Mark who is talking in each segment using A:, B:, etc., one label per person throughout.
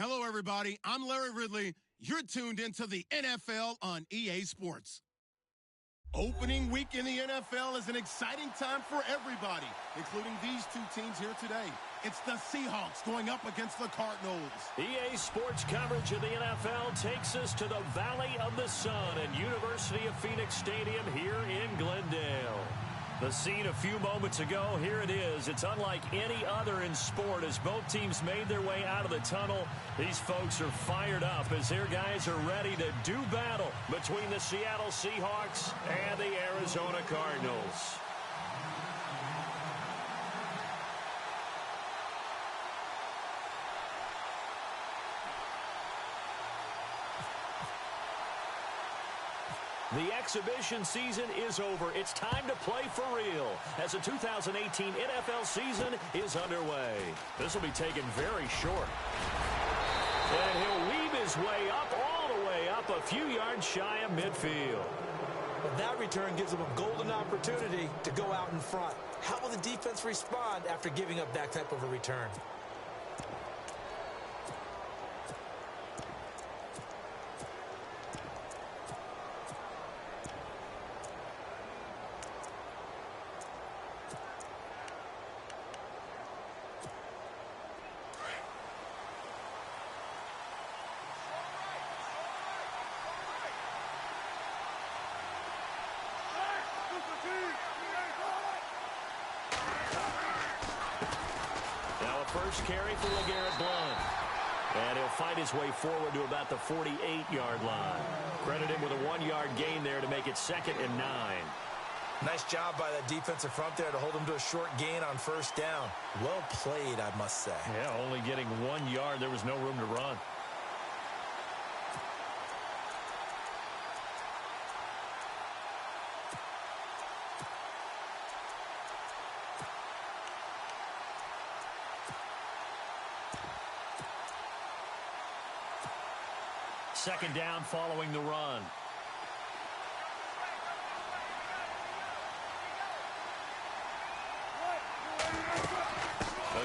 A: Hello, everybody. I'm Larry Ridley. You're tuned into the NFL on EA Sports. Opening week in the NFL is an exciting time for everybody, including these two teams here today. It's the Seahawks going up against the Cardinals.
B: EA Sports coverage of the NFL takes us to the Valley of the Sun at University of Phoenix Stadium here in Glendale. The scene a few moments ago, here it is. It's unlike any other in sport as both teams made their way out of the tunnel. These folks are fired up as their guys are ready to do battle between the Seattle Seahawks and the Arizona Cardinals. The exhibition season is over. It's time to play for real as the 2018 NFL season is underway. This will be taken very short. And he'll weave his way up, all the way up, a few yards shy of midfield.
C: But that return gives them a golden opportunity to go out in front. How will the defense respond after giving up that type of a return?
B: First carry for LeGarrette Blount. And he'll fight his way forward to about the 48-yard line. Credit him with a 1-yard gain there to make it 2nd and 9.
C: Nice job by that defensive front there to hold him to a short gain on first down. Well played, I must say.
B: Yeah, only getting 1 yard. There was no room to run. Second down following the run.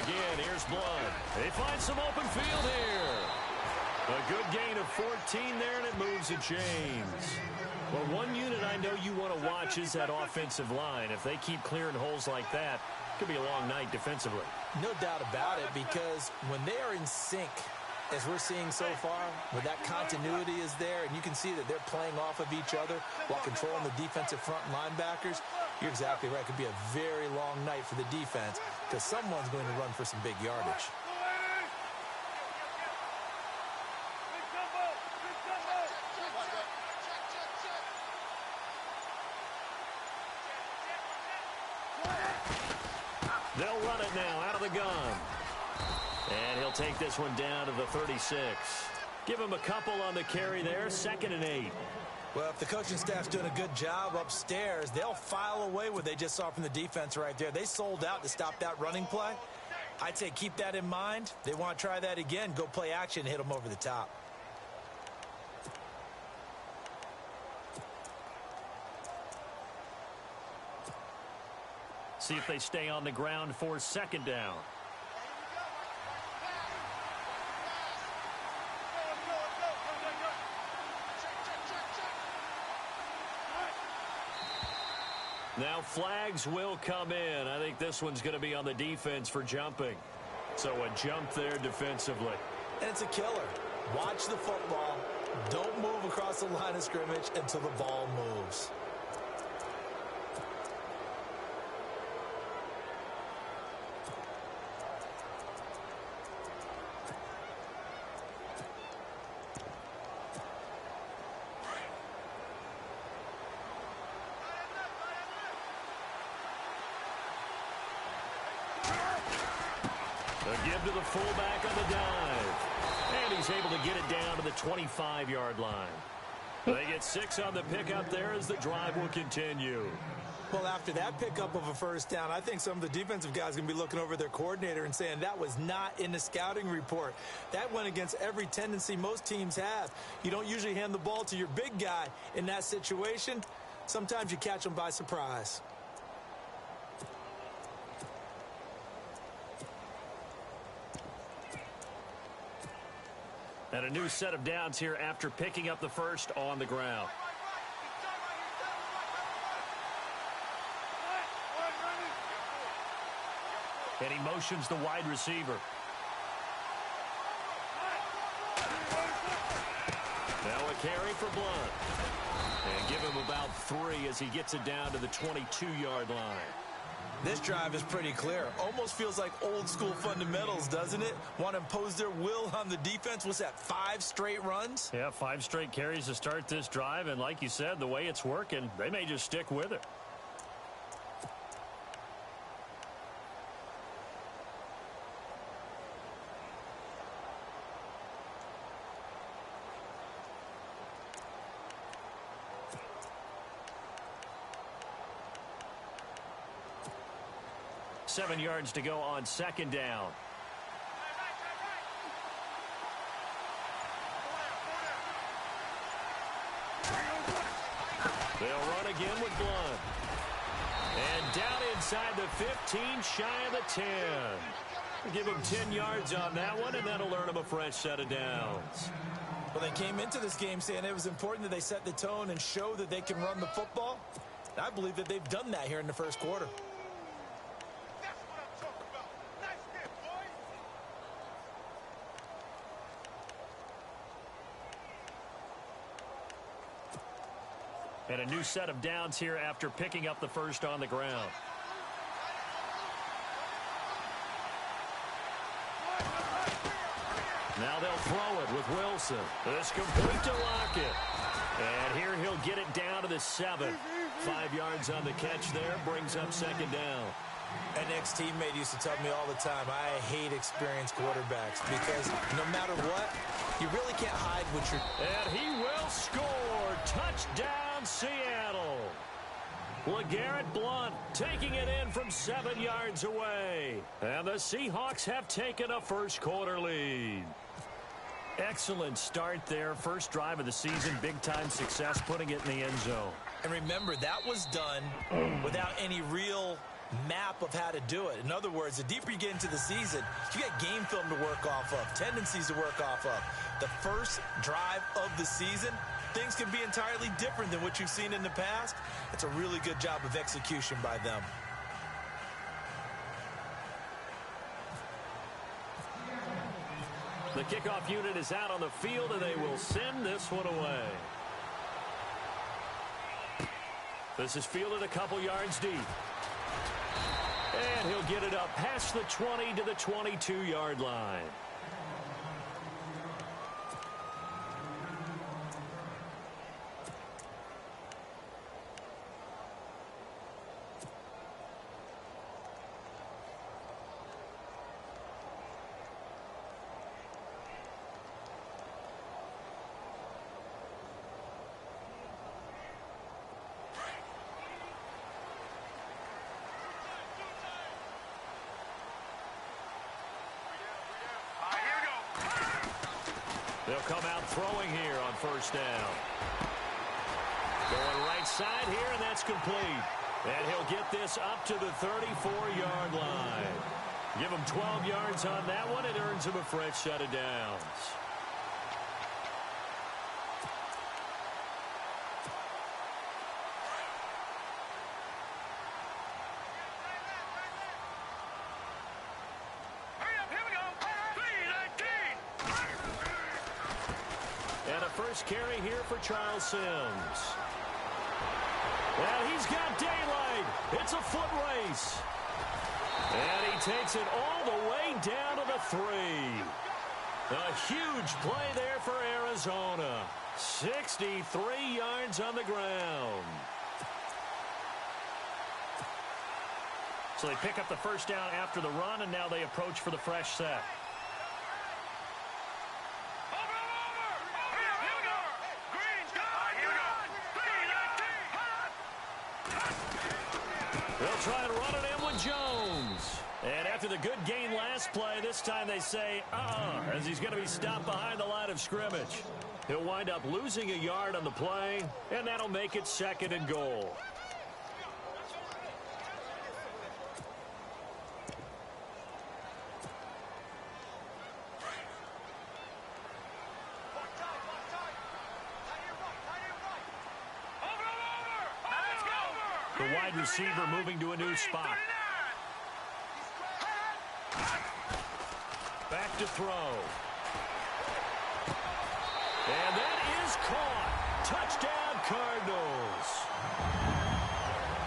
B: Again, here's Blount. They find some open field here. A good gain of 14 there, and it moves the chains. Well, one unit I know you want to watch is that offensive line. If they keep clearing holes like that, it could be a long night defensively.
C: No doubt about it, because when they are in sync, as we're seeing so far, where that continuity is there, and you can see that they're playing off of each other while controlling the defensive front linebackers, you're exactly right. It could be a very long night for the defense because someone's going to run for some big yardage.
B: They'll run it now out of the gun. And he'll take this one down to the 36. Give him a couple on the carry there, 2nd and 8.
C: Well, if the coaching staff's doing a good job upstairs, they'll file away what they just saw from the defense right there. They sold out to stop that running play. I'd say keep that in mind. They want to try that again, go play action, hit them over the top.
B: See if they stay on the ground for 2nd down. Now flags will come in. I think this one's going to be on the defense for jumping. So a jump there defensively.
C: And it's a killer. Watch the football. Don't move across the line of scrimmage until the ball moves.
B: A give to the fullback on the dive. And he's able to get it down to the 25-yard line. They get 6 on the pickup there as the drive will continue.
C: Well, after that pickup of a first down, I think some of the defensive guys are going to be looking over their coordinator and saying that was not in the scouting report. That went against every tendency most teams have. You don't usually hand the ball to your big guy in that situation. Sometimes you catch them by surprise.
B: And a new set of downs here after picking up the first on the ground. And he motions the wide receiver. Now a carry for Blunt. And give him about 3 as he gets it down to the 22-yard line.
C: This drive is pretty clear. Almost feels like old school fundamentals, doesn't it? Want to impose their will on the defense. What's that, 5 straight runs?
B: Yeah, 5 straight carries to start this drive. And like you said, the way it's working, they may just stick with it. Seven yards to go on second down. They'll run again with Blunt. And down inside the 15, shy of the 10. Give them 10 yards on that one, and that'll earn them a fresh set of downs.
C: Well, they came into this game saying it was important that they set the tone and show that they can run the football. I believe that they've done that here in the first quarter.
B: And a new set of downs here after picking up the first on the ground. Now they'll throw it with Wilson. It's complete to Lockett. And here he'll get it down to the 7. 5 yards on the catch there. Brings up second down.
C: An ex-teammate used to tell me all the time, I hate experienced quarterbacks because no matter what, you really can't hide what you're...
B: And he will score. Touchdown, Seattle. LeGarrette Blunt taking it in from 7 yards away. And the Seahawks have taken a first quarter lead. Excellent start there. First drive of the season. Big-time success putting it in the end zone.
C: And remember, that was done without any real map of how to do it. In other words, the deeper you get into the season, you got game film to work off of, tendencies to work off of. The first drive of the season, things can be entirely different than what you've seen in the past. It's a really good job of execution by them.
B: The kickoff unit is out on the field, and they will send this one away. This is fielded a couple yards deep. And he'll get it up past the 20 to the 22-yard line. They'll come out throwing here on first down. Going right side here, and that's complete. And he'll get this up to the 34-yard line. Give him 12 yards on that one. It earns him a fresh set of downs. Carry here for Charles Sims. And he's got daylight. It's a foot race. And he takes it all the way down to the 3. A huge play there for Arizona. 63 yards on the ground. So they pick up the first down after the run, and now they approach for the fresh set. They'll try and run it in with Jones. And after the good gain last play, this time they say, as he's going to be stopped behind the line of scrimmage. He'll wind up losing a yard on the play, and that'll make it second and goal. wide receiver moving to a new spot. Back to throw. And that is caught. Touchdown, Cardinals.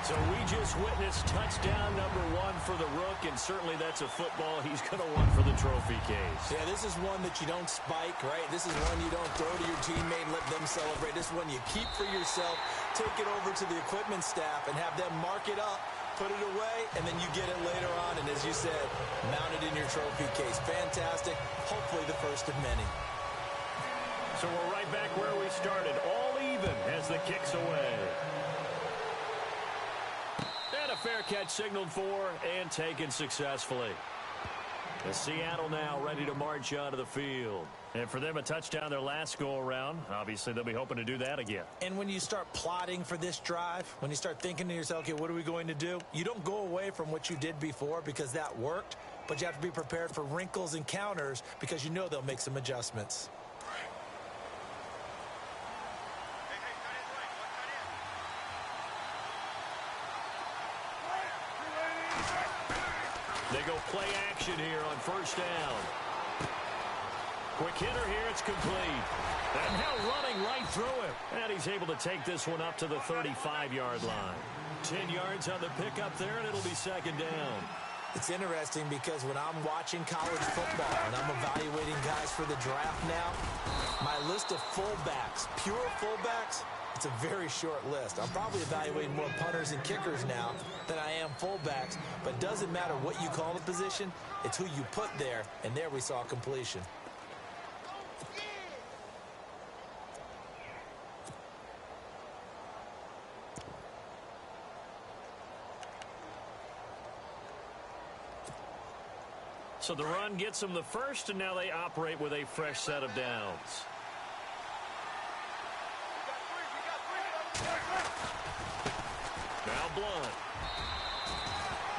B: So we just witnessed touchdown number 1 for the Rook, and certainly that's a football he's going to want for the trophy case.
C: Yeah, this is one that you don't spike, right? This is one you don't throw to your teammate and let them celebrate. This is one you keep for yourself, take it over to the equipment staff, and have them mark it up, put it away, and then you get it later on, and as you said, mount it in your trophy case. Fantastic. Hopefully the first of many.
B: So we're right back where we started, all even as the kick's away. And a fair catch signaled for and taken successfully. The Seattle now ready to march onto the field. And for them, a touchdown their last go-around. Obviously, they'll be hoping to do that again.
C: And when you start plotting for this drive, when you start thinking to yourself, okay, what are we going to do? You don't go away from what you did before because that worked, but you have to be prepared for wrinkles and counters because you know they'll make some adjustments.
B: They go play action here on first down. Quick hitter here, it's complete. And now running right through him. And he's able to take this one up to the 35-yard line. 10 yards on the pickup there, and it'll be second down.
C: It's interesting because when I'm watching college football and I'm evaluating guys for the draft now, my list of fullbacks, pure fullbacks, it's a very short list. I'm probably evaluating more punters and kickers now than I am fullbacks, but it doesn't matter what you call the position, it's who you put there, and there we saw completion.
B: So the run gets them the first, and now they operate with a fresh set of downs. Now Blunt.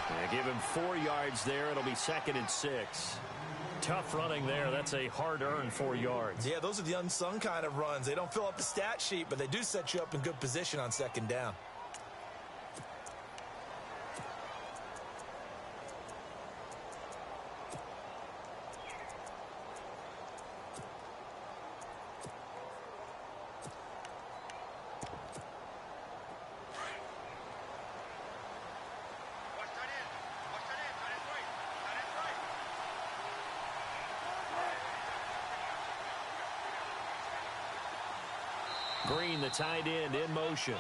B: They give him 4 yards there. It'll be 2nd and 6. Tough running there. That's a hard-earned 4 yards.
C: Yeah, those are the unsung kind of runs. They don't fill up the stat sheet, but they do set you up in good position on second down.
B: Green, the tight end, in motion.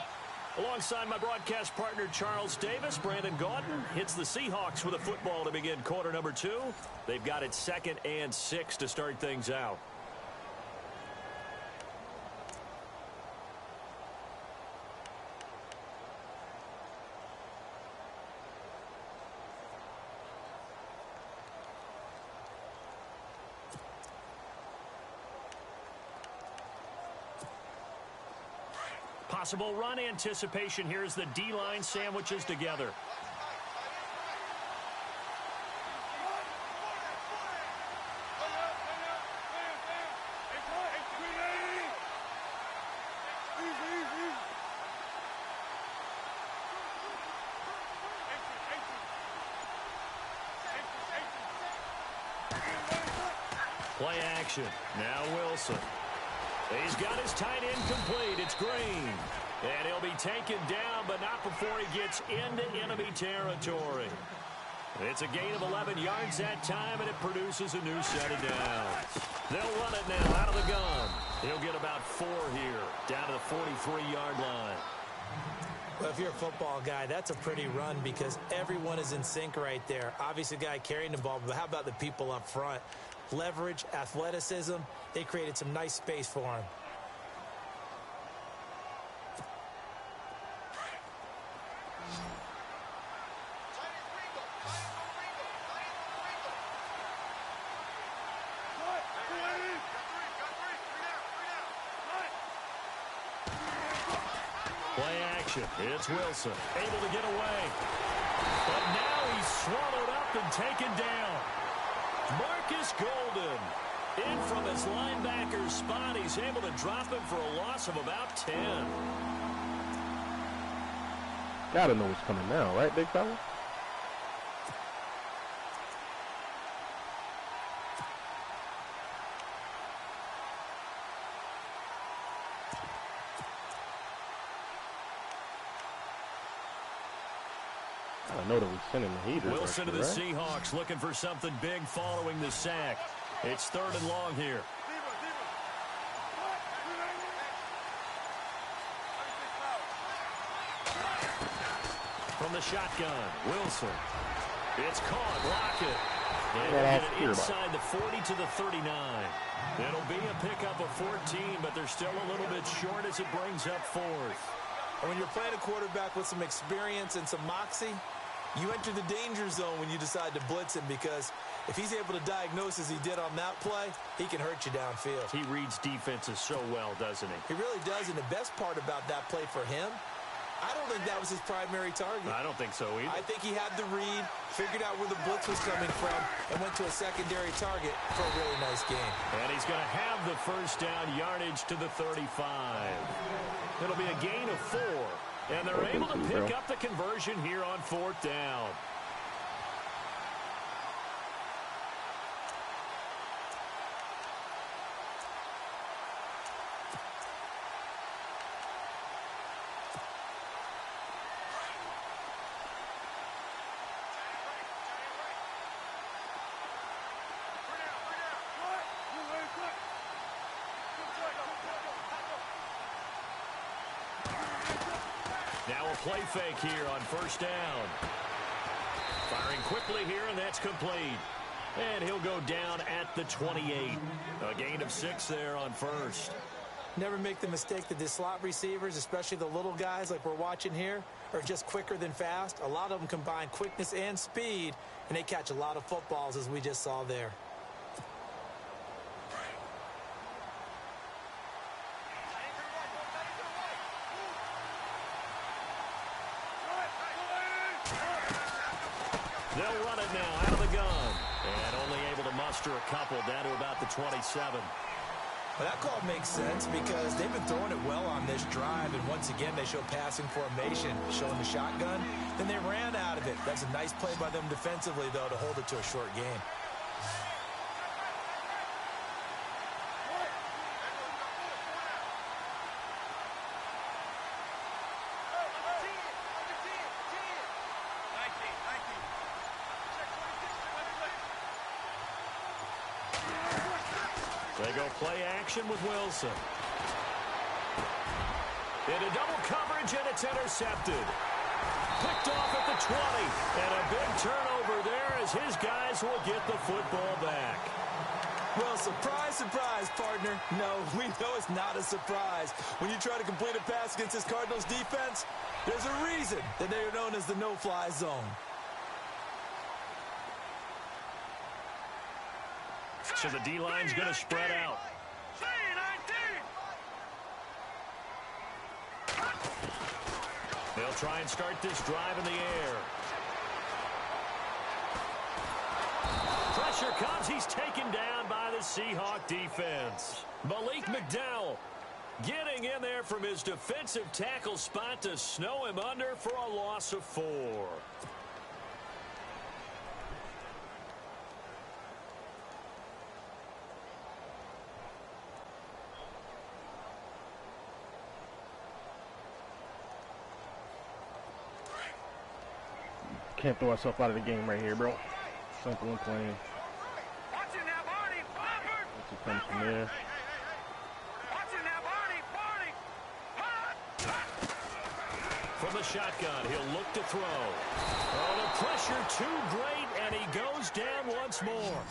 B: Alongside my broadcast partner, Charles Davis, Brandon Gaudin hits the Seahawks with a football to begin quarter number 2. They've got it 2nd and 6 to start things out. Possible run anticipation here as the D-line sandwiches together. Play action. Now Wilson. He's got his tight end complete. It's Green. And he'll be taken down, but not before he gets into enemy territory. It's a gain of 11 yards that time, and it produces a new set of downs. They'll run it now out of the gun. He'll get about 4 here, down to the 43-yard line.
C: Well, if you're a football guy, that's a pretty run because everyone is in sync right there. Obviously, the guy carrying the ball, but how about the people up front? Leverage, athleticism, they created some nice space for him.
B: Play action. It's Wilson, able to get away. But now he's swallowed up and taken down. Marcus Golden, in from his linebacker's spot. He's able to drop him for a loss of about 10.
D: Gotta know what's coming now, right, big fella? I know that we're sending the heaters.
B: Wilson to the
D: right?
B: Seahawks looking for something big following the sack. It's 3rd and long here. From the shotgun, Wilson. It's caught. Lockett. And
D: Yeah,
B: get it inside the 40 to the 39. It'll be a pickup of 14, but they're still a little bit short as it brings up 4th.
C: And when you're playing a quarterback with some experience and some moxie, you enter the danger zone when you decide to blitz him, because if he's able to diagnose as he did on that play, he can hurt you downfield.
B: He reads defenses so well, doesn't he?
C: He really does, and the best part about that play for him, I don't think that was his primary target.
B: I don't think so either.
C: I think he had the read, figured out where the blitz was coming from, and went to a secondary target for a really nice game.
B: And he's going to have the first down yardage to the 35. It'll be a gain of 4. And they're able to pick up the conversion here on 4th down. Now a play fake here on 1st down. Firing quickly here, and that's complete. And he'll go down at the 28. A gain of 6 there on 1st.
C: Never make the mistake that the slot receivers, especially the little guys like we're watching here, are just quicker than fast. A lot of them combine quickness and speed, and they catch a lot of footballs, as we just saw there.
B: They'll run it now out of the gun. And only able to muster a couple down to about the 27.
C: Well, that call makes sense because they've been throwing it well on this drive, and once again they show passing formation, showing the shotgun. Then they ran out of it. That's a nice play by them defensively, though, to hold it to a short game.
B: They go play action with Wilson. Into double coverage, and it's intercepted. Picked off at the 20. And a big turnover there as his guys will get the football back.
C: Well, surprise, surprise, partner. No, we know it's not a surprise. When you try to complete a pass against this Cardinals defense, there's a reason that they are known as the no-fly zone.
B: So the D-line's going to spread out. They'll try and start this drive in the air. Pressure comes. He's taken down by the Seahawk defense. Malik McDowell getting in there from his defensive tackle spot to snow him under for a loss of 4.
D: Can't throw ourselves out of the game right here, bro. Simple and plain. That's what comes from there.
B: From the shotgun, he'll look to throw. Oh, the pressure too great, and he goes down once more.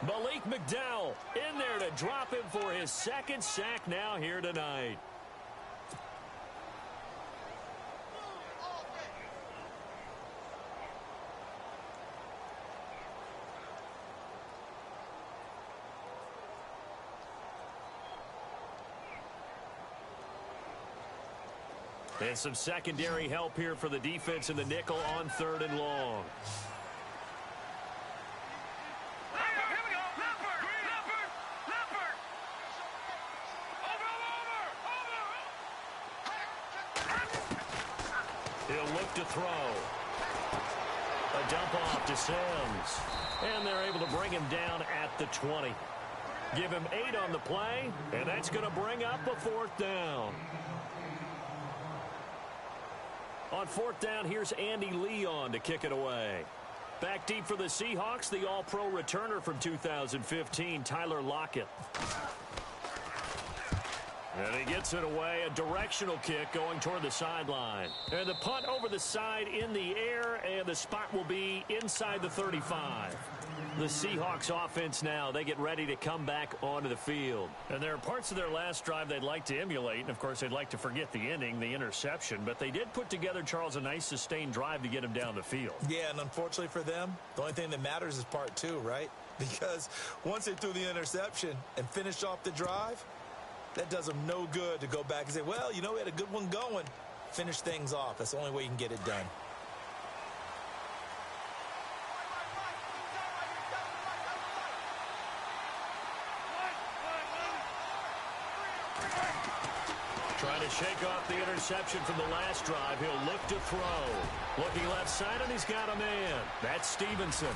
B: Malik McDowell in there to drop him for his 2nd sack now here tonight. And some secondary help here for the defense in the nickel on 3rd and long. He'll look to throw. A dump off to Sims. And they're able to bring him down at the 20. Give him 8 on the play, and that's going to bring up a 4th down. On 4th down, here's Andy Leon to kick it away. Back deep for the Seahawks, the All-Pro returner from 2015, Tyler Lockett. And he gets it away, a directional kick going toward the sideline. And the punt over the side in the air, and the spot will be inside the 35. The Seahawks offense now, they get ready to come back onto the field. And there are parts of their last drive they'd like to emulate, and of course they'd like to forget the ending, the interception, but they did put together, Charles, a nice sustained drive to get him down the field.
C: Yeah, and unfortunately for them, the only thing that matters is part 2, right? Because once they threw the interception and finished off the drive, that does them no good to go back and say, well, you know, we had a good one going. Finish things off. That's the only way you can get it done.
B: Trying to shake off the interception from the last drive. He'll look to throw. Looking left side, and he's got a man. That's Stevenson.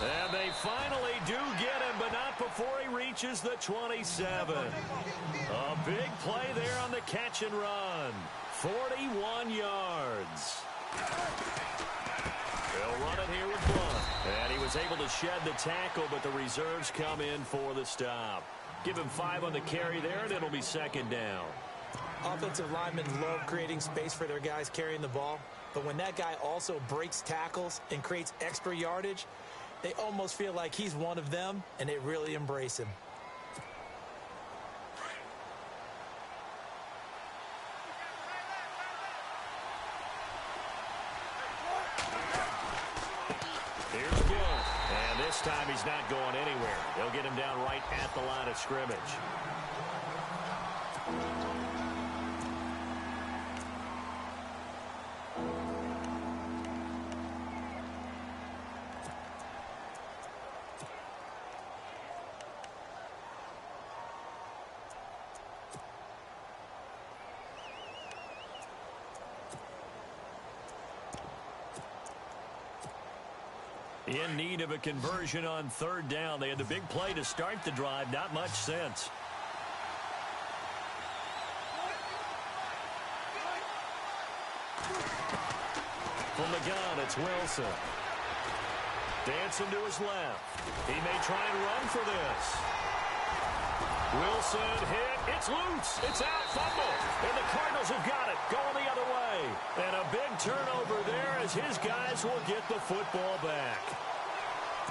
B: And they finally do get him, but not before he reaches the 27. A big play there on the catch and run. 41 yards. They'll run it here with Blunt. And he was able to shed the tackle, but the reserves come in for the stop. Give him 5 on the carry there, and it'll be 2nd down.
C: Offensive linemen love creating space for their guys carrying the ball, but when that guy also breaks tackles and creates extra yardage, they almost feel like he's one of them, and they really embrace him.
B: Here's good. And this time he's not going anywhere. They'll get him down right at the line of scrimmage. In need of a conversion on 3rd down. They had the big play to start the drive. Not much sense. From the gun, it's Wilson. Dancing to his left. He may try and run for this. Wilson hit. It's loose. It's out. Fumble. And the Cardinals have got it. Going the other way. And a big turnover there as his guys will get the football back.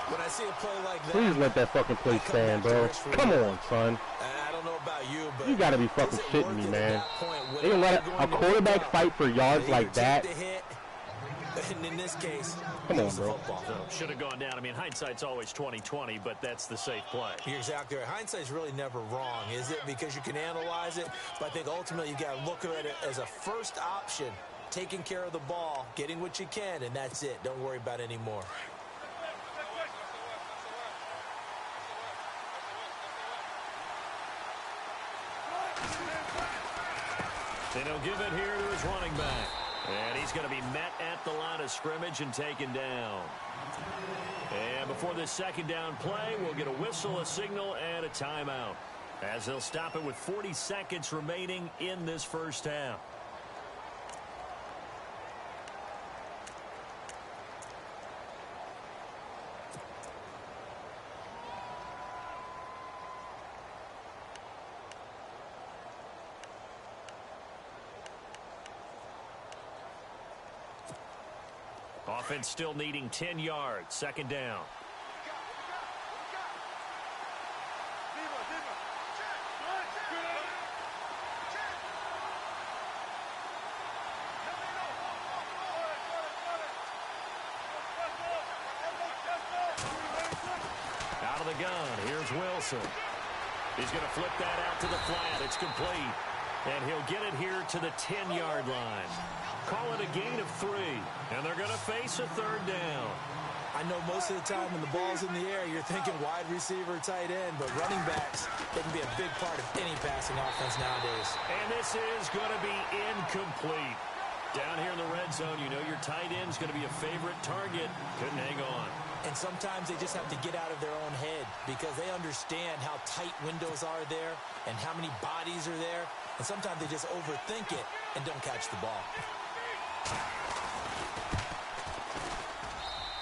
C: When I see a play like that,
D: please let that fucking play stand, bro. Come on, son.
C: I don't know about you, but
D: you gotta be fucking shitting me, man. They don't let a quarterback fight for yards like that.
C: And in this case,
D: come on, bro.
B: So should have gone down. I mean, hindsight's always 20/20, but that's the safe play.
C: You're exactly right. Hindsight's really never wrong, is it? Because you can analyze it, but I think ultimately you got to look at it as a first option, taking care of the ball, getting what you can, and that's it. Don't worry about it anymore.
B: And he'll give it here to his running back. And he's going to be met at the line of scrimmage and taken down. And before this 2nd down play, we'll get a whistle, a signal, and a timeout, as they'll stop it with 40 seconds remaining in this 1st half. Offense still needing 10 yards. 2nd down. Out of the gun. Here's Wilson. He's going to flip that out to the flat. It's complete. And he'll get it here to the 10-yard line. Call it a gain of 3. And they're going to face a 3rd down.
C: I know most of the time when the ball's in the air, you're thinking wide receiver, tight end, but running backs, they can be a big part of any passing offense nowadays.
B: And this is going to be incomplete. Down here in the red zone, you know your tight end's going to be a favorite target. Couldn't hang on.
C: And sometimes they just have to get out of their own head because they understand how tight windows are there and how many bodies are there. And sometimes they just overthink it and don't catch the ball.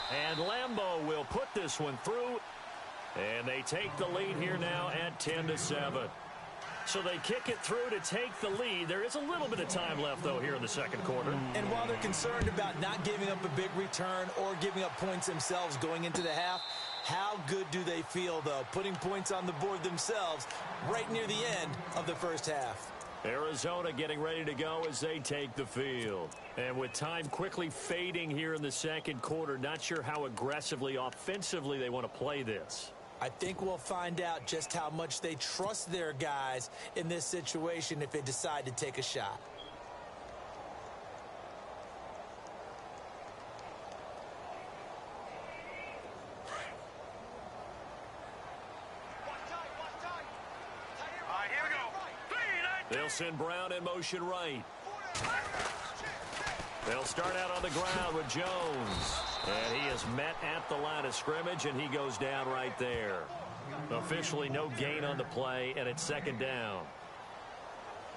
B: And Lambeau will put this one through. And they take the lead here now at 10-7. So they kick it through to take the lead. There is a little bit of time left, though, here in the second quarter.
C: And while they're concerned about not giving up a big return or giving up points themselves going into the half, how good do they feel, though, putting points on the board themselves right near the end of the first half?
B: Arizona getting ready to go as they take the field. And with time quickly fading here in the second quarter, not sure how aggressively, offensively they want to play this.
C: I think we'll find out just how much they trust their guys in this situation if they decide to take a shot.
B: They'll send Brown in motion right. They'll start out on the ground with Jones. And he is met at the line of scrimmage, and he goes down right there. Officially no gain on the play, and it's second down.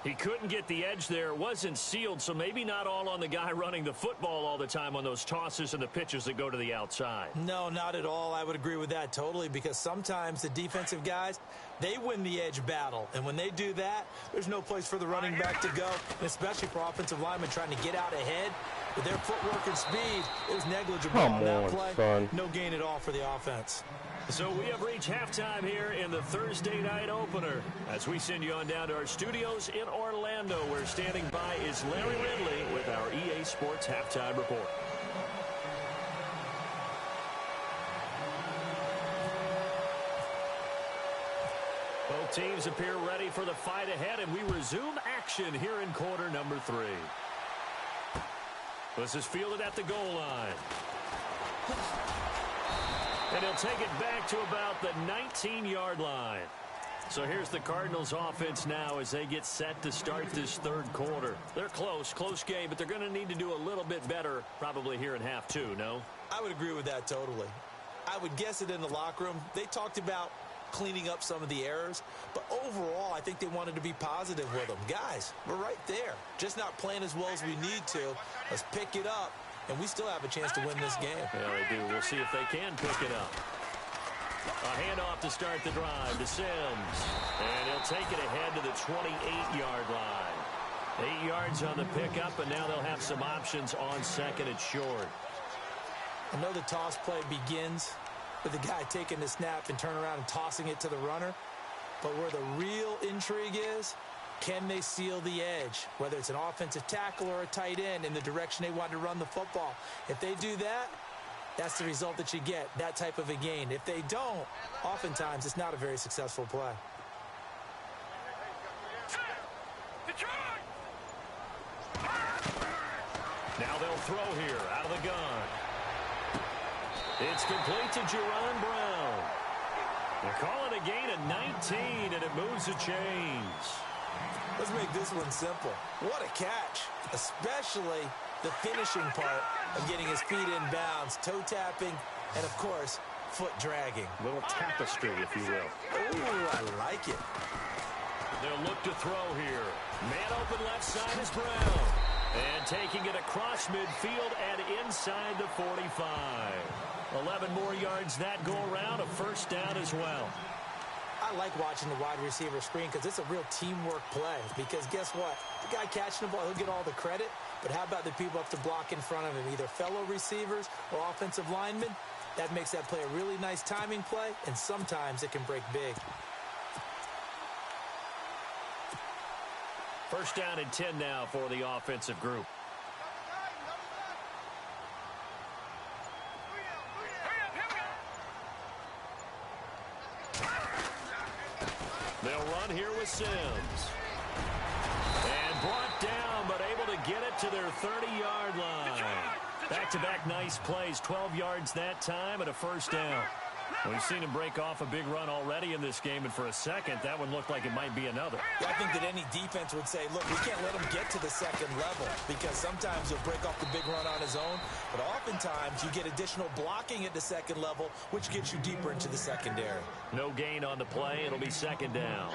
B: He couldn't get the edge there. It wasn't sealed, so maybe not all on the guy running the football all the time on those tosses and the pitches that go to the outside.
C: No, not at all. I would agree with that totally because sometimes the defensive guys, they win the edge battle. And when they do that, there's no place for the running back to go, and especially for offensive linemen trying to get out ahead. With their footwork and speed, it was negligible on that play.
D: Son.
C: No gain at all for the offense.
B: So we have reached halftime here in the Thursday night opener as we send you on down to our studios in Orlando, where standing by is Larry Ridley with our EA Sports Halftime Report. Both teams appear ready for the fight ahead, and we resume action here in quarter number 3. This is fielded at the goal line. And he'll take it back to about the 19-yard line. So here's the Cardinals offense now as they get set to start this third quarter. They're close game, but they're going to need to do a little bit better probably here in half 2, no?
C: I would agree with that totally. I would guess it in the locker room. They talked about cleaning up some of the errors, but overall I think they wanted to be positive with them. Guys, we're right there. Just not playing as well as we need to. Let's pick it up. And we still have a chance to win this game.
B: Yeah, they do. We'll see if they can pick it up. A handoff to start the drive to Sims. And he'll take it ahead to the 28-yard line. 8 yards on the pickup, and now they'll have some options on second and short.
C: I know the toss play begins with the guy taking the snap and turning around and tossing it to the runner. But where the real intrigue is, can they seal the edge, whether it's an offensive tackle or a tight end in the direction they want to run the football? If they do that, that's the result that you get, that type of a gain. If they don't, oftentimes it's not a very successful play.
B: Now they'll throw here out of the gun. It's complete to Jerron Brown. They're calling a gain of 19, and it moves the chains.
C: Let's make this one simple. What a catch, especially the finishing part of getting his feet in bounds, toe tapping, and of course, foot dragging.
B: A little tapestry, if you will.
C: Ooh, I like it.
B: They'll look to throw here. Man open left side is Brown. And taking it across midfield and inside the 45. 11 more yards that go around, a first down as well.
C: I like watching the wide receiver screen because it's a real teamwork play. Because guess what? The guy catching the ball, he'll get all the credit. But how about the people up to block in front of him, either fellow receivers or offensive linemen? That makes that play a really nice timing play, and sometimes it can break big.
B: First down and 10 now for the offensive group. They'll run here with Sims. And brought down, but able to get it to their 30-yard line. Back-to-back nice plays, 12 yards that time and a first down. We've seen him break off a big run already in this game, and for a second, that one looked like it might be another.
C: Yeah, I think that any defense would say, look, we can't let him get to the second level because sometimes he'll break off the big run on his own, but oftentimes you get additional blocking at the second level, which gets you deeper into the secondary.
B: No gain on the play. It'll be second down.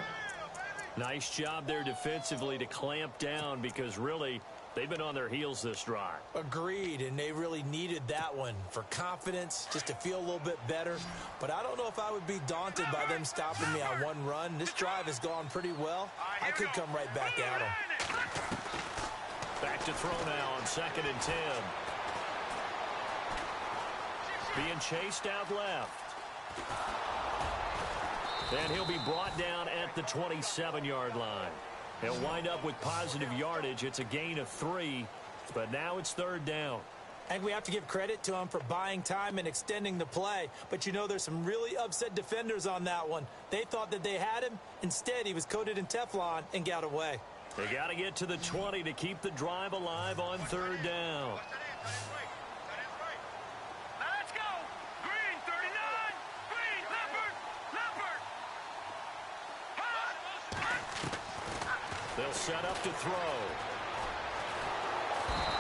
B: Nice job there defensively to clamp down because really they've been on their heels this drive.
C: Agreed, and they really needed that one for confidence, just to feel a little bit better. But I don't know if I would be daunted by them stopping me on one run. This drive has gone pretty well. I could come right back at them.
B: Back to throw now on 2nd and 10. Being chased out left. And he'll be brought down at the 27-yard line. He'll wind up with positive yardage. It's a gain of 3, but now it's 3rd down.
C: I think we have to give credit to him for buying time and extending the play. But, you know, there's some really upset defenders on that one. They thought that they had him. Instead, he was coated in Teflon and got away.
B: They got to get to the 20 to keep the drive alive on 3rd down. They'll set up to throw.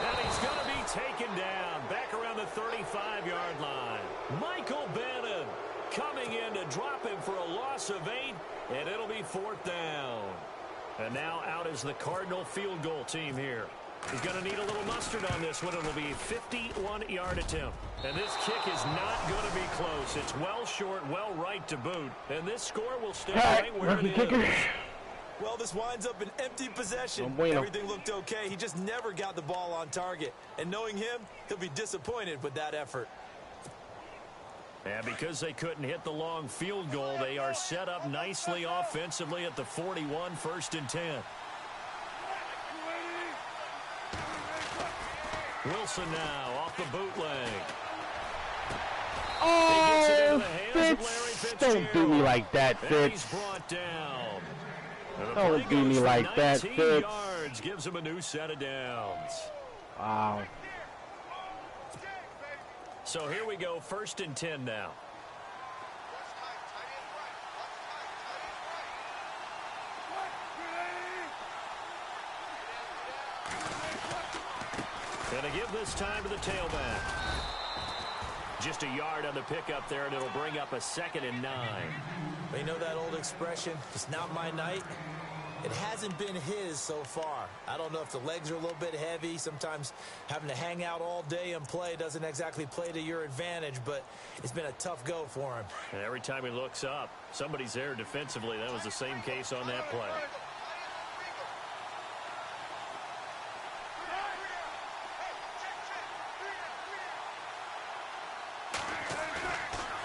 B: And he's going to be taken down back around the 35-yard line. Michael Bannon coming in to drop him for a loss of 8, and it'll be 4th down. And now out is the Cardinal field goal team here. He's going to need a little mustard on this one. It'll be a 51-yard attempt. And this kick is not going to be close. It's well short, well right to boot. And this score will stay right where it is.
C: Well, this winds up an empty possession. Everything looked okay. He just never got the ball on target. And knowing him, he'll be disappointed with that effort.
B: And because they couldn't hit the long field goal, they are set up nicely offensively at the 41, 1st and 10. Wilson now off the bootleg.
D: Oh, Fitz! Don't do me like that, Fitz.
B: He's brought down.
D: Don't do me like that, Fitz.
B: Yards gives him a new set of downs.
D: Wow.
B: So here we go, 1st and 10 now. Gonna give this time to the tailback. Just a yard on the pickup there, and it'll bring up a 2nd and 9.
C: You know that old expression, it's not my night? It hasn't been his so far. I don't know if the legs are a little bit heavy. Sometimes having to hang out all day and play doesn't exactly play to your advantage, but it's been a tough go for him.
B: And every time he looks up, somebody's there defensively. That was the same case on that play.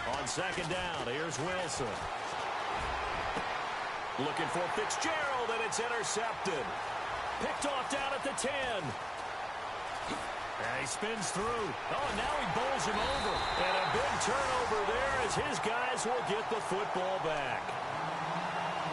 B: On 2nd down, here's Wilson. Looking for Fitzgerald, and it's intercepted. Picked off down at the 10. And he spins through. Oh, and now he bowls him over. And a big turnover there as his guys will get the football back.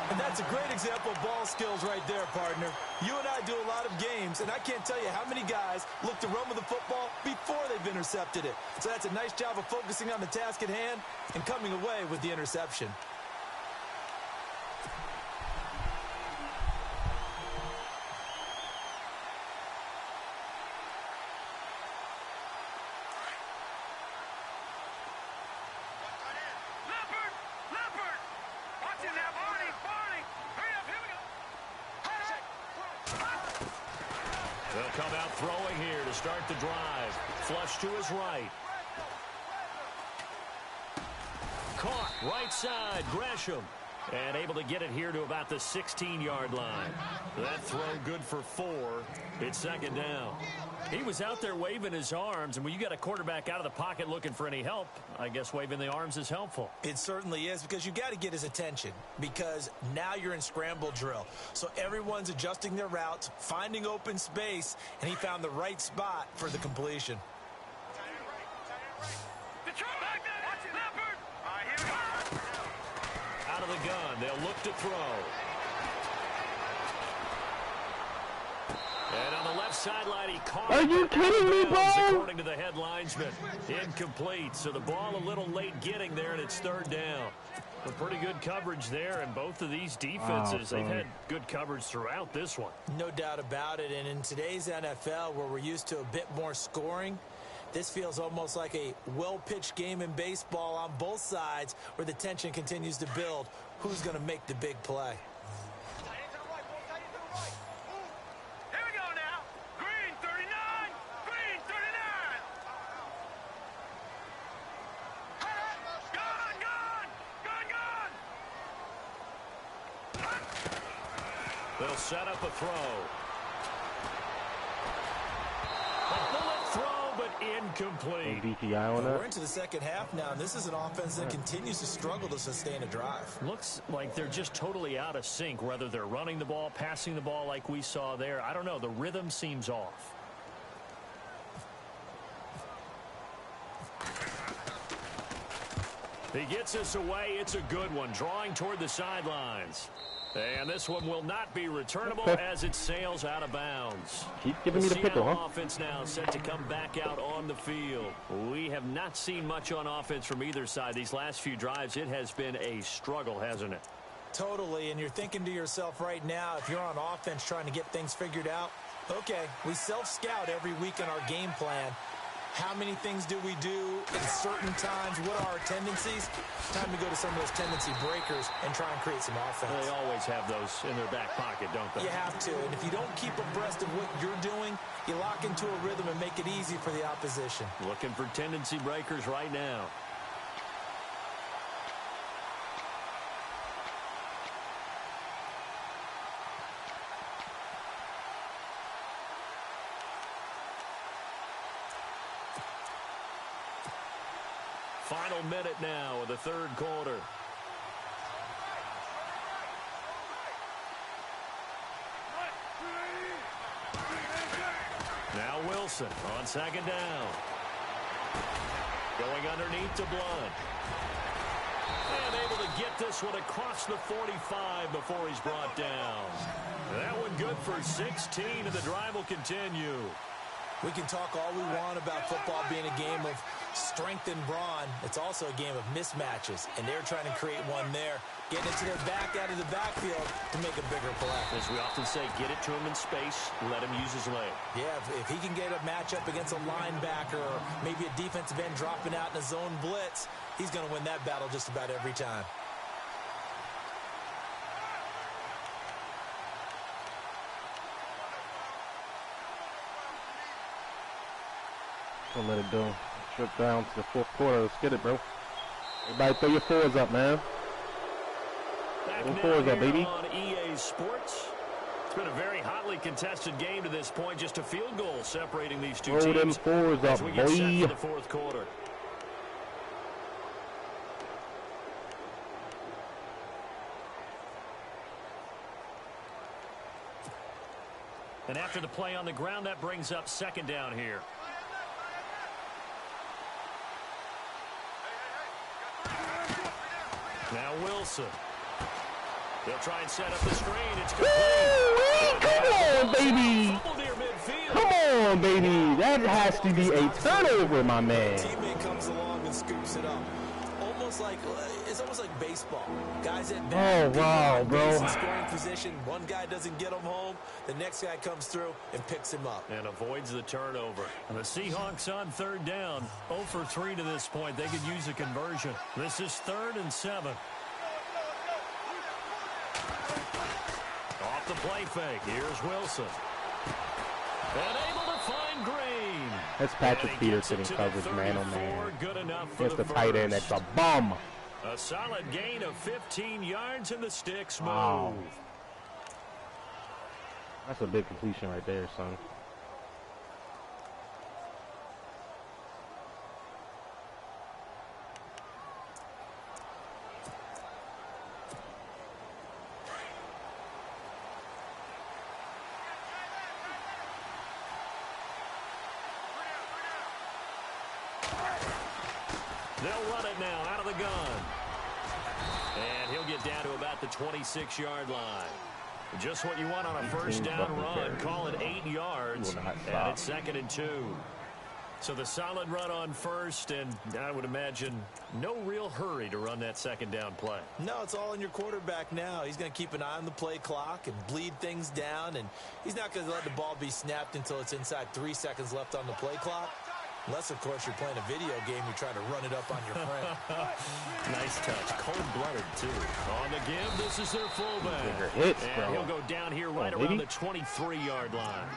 C: And that's a great example of ball skills right there, partner. You and I do a lot of games, and I can't tell you how many guys look to run with the football before they've intercepted it. So that's a nice job of focusing on the task at hand and coming away with the interception.
B: They'll come out throwing here to start the drive. Flush to his right. Caught right side, Gresham. And able to get it here to about the 16-yard line. That throw good for 4. It's 2nd down. He was out there waving his arms, and when you got a quarterback out of the pocket looking for any help, I guess waving the arms is helpful.
C: It certainly is, because you got to get his attention, because now you're in scramble drill. So everyone's adjusting their routes, finding open space, and he found the right spot for the completion.
B: Out of the gun, they'll look to throw. And on the left sideline, he caught.
D: Are you kidding me, bro?
B: According to the head linesman, incomplete. So the ball a little late getting there, and it's third down. But pretty good coverage there, and both of these defenses, they've had good coverage throughout this one.
C: No doubt about it. And in today's NFL, where we're used to a bit more scoring, this feels almost like a well-pitched game in baseball on both sides, where the tension continues to build. Who's going to make the big play?
B: They'll set up a throw. A bullet throw, but incomplete.
D: DPI on that.
C: We're into the second half now, and this is an offense that continues to struggle to sustain a drive.
B: Looks like they're just totally out of sync, whether they're running the ball, passing the ball like we saw there. I don't know. The rhythm seems off. He gets us away. It's a good one, drawing toward the sidelines. And this one will not be returnable as it sails out of bounds.
D: Keep giving me the pickle, huh?
B: Offense now set to come back out on the field. We have not seen much on offense from either side. These last few drives, it has been a struggle, hasn't it?
C: Totally, and you're thinking to yourself right now, if you're on offense trying to get things figured out, okay, we self-scout every week in our game plan. How many things do we do at certain times? What are our tendencies? Time to go to some of those tendency breakers and try and create some offense.
B: They always have those in their back pocket, don't they?
C: You have to, and if you don't keep abreast of what you're doing, you lock into a rhythm and make it easy for the opposition.
B: Looking for tendency breakers right now. Final minute now of the third quarter. Now Wilson on second down. Going underneath to Blunt. And able to get this one across the 45 before he's brought down. That one good for 16, and the drive will continue.
C: We can talk all we want about football being a game of strength and brawn. It's also a game of mismatches, and they're trying to create one there. Getting it to their back out of the backfield to make a bigger play.
B: As we often say, get it to him in space, let him use his leg.
C: Yeah, if he can get a matchup against a linebacker or maybe a defensive end dropping out in a zone blitz, he's going to win that battle just about every time.
D: Don't let it do. Trip down to the fourth quarter. Let's get it, bro. Everybody throw your fours up, man.
B: Back
D: throw your fours up, baby.
B: On EA Sports. It's been a very hotly contested game to this point. Just a field goal separating these two teams.
D: Throw them fours up,
B: as we get set
D: boy.
B: for the fourth quarter. And after the play on the ground, that brings up second down here. Now Wilson. They'll try and set up the screen. It's complete.
D: Come on, baby. Come on, baby. That has to be a turnover, my man.
C: Teammate comes along and scoops it up. It's almost like baseball. Guys at
D: bat, wow, bro.
C: Scoring position. One guy doesn't get him home. The next guy comes through and picks him up.
B: And avoids the turnover. And the Seahawks on third down. 0 for 3 to this point. They could use a conversion. This is 3rd and 7. Off the play fake. Here's Wilson. And able to find Green.
D: That's Patrick Peterson in coverage, man, oh man. There's the tight end. That's a bum.
B: A solid gain of 15 yards and the sticks move.
D: Wow. That's a big completion right there, son.
B: They'll run it now out of the gun. And he'll get down to about the 26-yard line. Just what you want on a first down run. Call it 8 yards, and it's 2nd and 2. So the solid run on first, and I would imagine no real hurry to run that 2nd down play.
C: No, it's all in your quarterback now. He's going to keep an eye on the play clock and bleed things down, and he's not going to let the ball be snapped until it's inside 3 seconds left on the play clock. Unless, of course, you're playing a video game, you're trying to run it up on your friend.
B: Nice touch. Cold-blooded, too. On the give, this is their fullback.
D: Hits,
B: and he'll go down here right around the 23-yard line.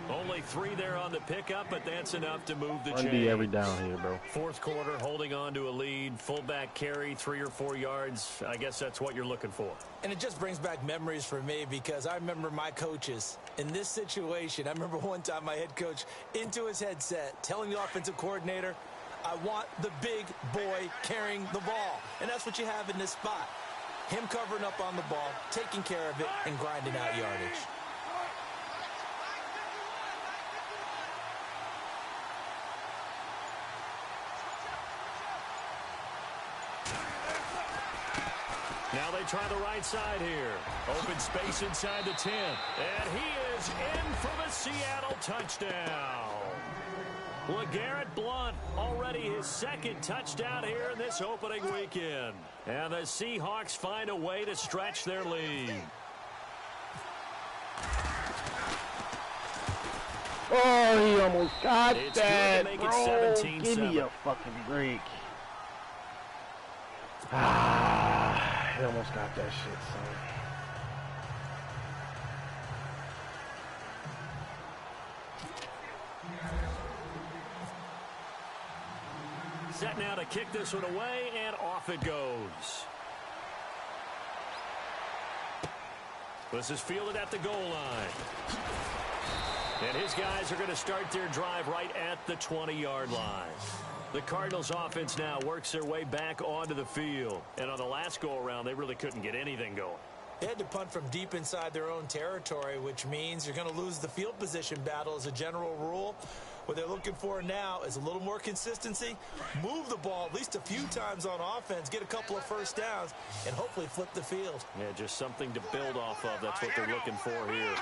B: Only 3 there on the pickup, but that's enough to move the chain.
D: Every down here, bro.
B: Fourth quarter, holding on to a lead. Fullback carry, 3 or 4 yards. I guess that's what you're looking for.
C: And it just brings back memories for me because I remember my coaches in this situation. I remember one time my head coach into his headset telling the offensive coordinator, I want the big boy carrying the ball. And that's what you have in this spot. Him covering up on the ball, taking care of it, and grinding out yardage.
B: Now they try the right side here. Open space inside the 10. And he is in for the Seattle touchdown. LeGarrette Blount already his 2nd touchdown here in this opening weekend. And the Seahawks find a way to stretch their lead.
D: Oh, he almost got that, bro.
B: 17-7.
D: Give me a fucking break. He almost got that shit, son.
B: Set now to kick this one away, and off it goes. This is fielded at the goal line. And his guys are going to start their drive right at the 20-yard line. The Cardinals offense now works their way back onto the field. And on the last go-around, they really couldn't get anything going.
C: They had to punt from deep inside their own territory, which means you're going to lose the field position battle as a general rule. What they're looking for now is a little more consistency, move the ball at least a few times on offense, get a couple of first downs, and hopefully flip the field.
B: Yeah, just something to build off of. That's what they're looking for here.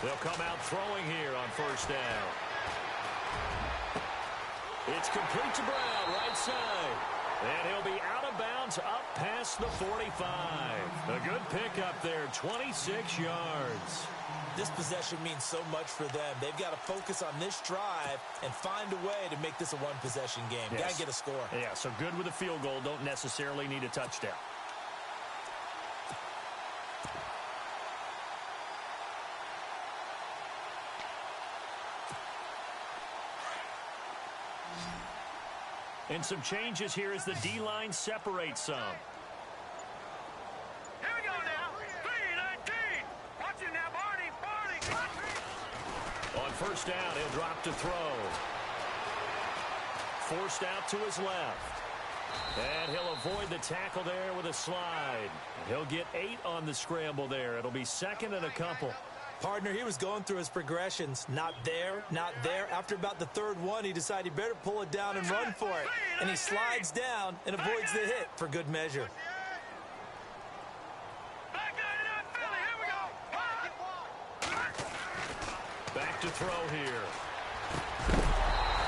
B: They'll come out throwing here on first down. It's complete to Brown, right side. And he'll be out of bounds up past the 45. A good pickup there, 26 yards.
C: This possession means so much for them. They've got to focus on this drive and find a way to make this a one-possession game.
B: Yes.
C: Got to get a score.
B: Yeah, so good with a field goal. Don't necessarily need a touchdown. And some changes here as the D-line separates some.
E: Here we go now. 3-19. Watch it now, Barney.
B: On first down, he'll drop to throw. Forced out to his left. And he'll avoid the tackle there with a slide. He'll get 8 on the scramble there. It'll be 2nd and a couple.
C: Partner, he was going through his progressions. Not there, not there. After about the 3rd one, he decided he better pull it down and run for it. And he slides down and avoids the hit for good measure.
B: Back to throw here.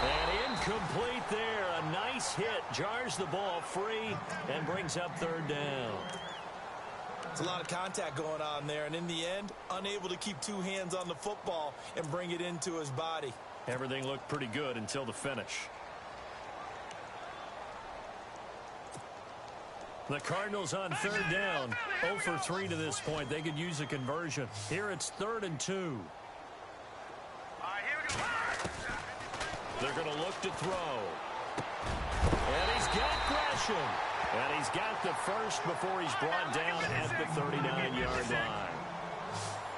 B: And incomplete there. A nice hit. Jars the ball free and brings up 3rd down.
C: It's a lot of contact going on there, and in the end, unable to keep 2 hands on the football and bring it into his body.
B: Everything looked pretty good until the finish. The Cardinals on 3rd down. 0 for 3 to this point. They could use a conversion. Here it's 3rd and 2. They're going to look to throw. And he's got Gresham. And he's got the first before he's brought down at the 39-yard line.